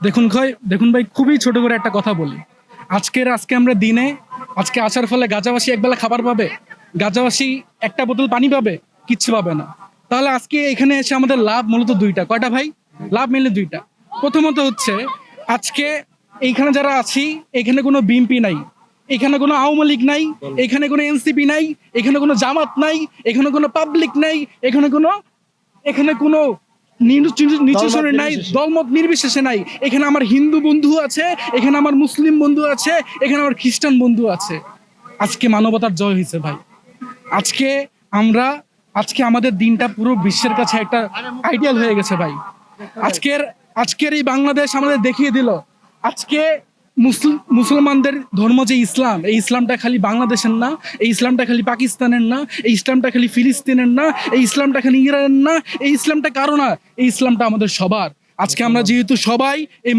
দেখুন ভাই, খুবই ছোট করে একটা কথা বলি। আজকে আমরা দিনে আজকে আসার ফলে গাজাবাসী একবেলা খাবার পাবে? গাজাবাসী একটা বোতল পানি পাবে? কিচ্ছু পাবে না। তাহলে আজকে এখানে এসে আমাদের লাভ মূলত দুইটা। কয়টা ভাই? লাভ মেনলি দুইটা। প্রথমত হচ্ছে, আজকে এইখানে যারা আছি, এখানে কোনো বিএনপি নাই, এখানে কোনো আওয়ামী লীগ নাই, এখানে কোনো এনসিপি নাই, এখানে কোনো জামাত নাই, এখানে কোনো পাবলিক নাই, এখানে কোনো নির্বাচনে নাই, দলমত নির্বিশেষে নাই। এখানে আমার হিন্দু বন্ধু আছে, এখানে আমার মুসলিম বন্ধু আছে, এখানে আমার খ্রিস্টান বন্ধু আছে। আজকে মানবতার জয় হয়েছে ভাই। আজকে আমরা আজকে আমাদের দিনটা পুরো বিশ্বের কাছে একটা আইডিয়াল হয়ে গেছে ভাই। আজকের আজকের এই বাংলাদেশ আমাদের দেখিয়ে দিল, আজকে মুসলমানদের ধর্ম যে ইসলাম, এই ইসলামটা খালি বাংলাদেশের না, এই ইসলামটা খালি পাকিস্তানের না, এই ইসলামটা খালি ফিলিস্তিনের না, এই ইসলামটা খালি ইরানের না, এই ইসলামটা কারো না, এই ইসলামটা আমাদের সবার। আজকে আমরা যেহেতু সবাই এই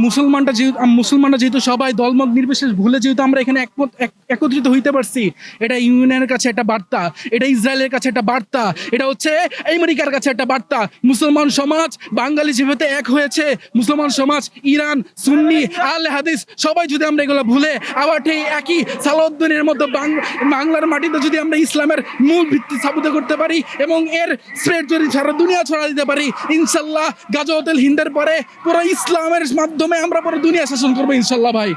মুসলমানরা যেহেতু সবাই দলমত নির্বিশেষ ভুলে যেহেতু আমরা এখানে একত্রিত হইতে পারছি, এটা ইউএনের কাছে একটা বার্তা, এটা ইসরায়েলের কাছে একটা বার্তা, এটা হচ্ছে আমেরিকার কাছে একটা বার্তা। মুসলমান সমাজ বাঙালি যেভাবে এক হয়েছে, মুসলমান সমাজ ইরান সুন্নি আহলে হাদিস সবাই যদি আমরা এগুলো ভুলে আবার ঠিক একই সালাউদ্দিনের মতো বাংলার মাটিতে যদি আমরা ইসলামের মূল ভিত্তি স্থাপিত করতে পারি এবং এর স্প্রেড যদি সারা দুনিয়া ছড়া দিতে পারি, ইনশাল্লাহ গাজওয়াতুল হিন্দের পরে পুরো ইসলামের মাধ্যমে আমরা পুরো দুনিয়া শাসন করবো ইনশাল্লাহ ভাই।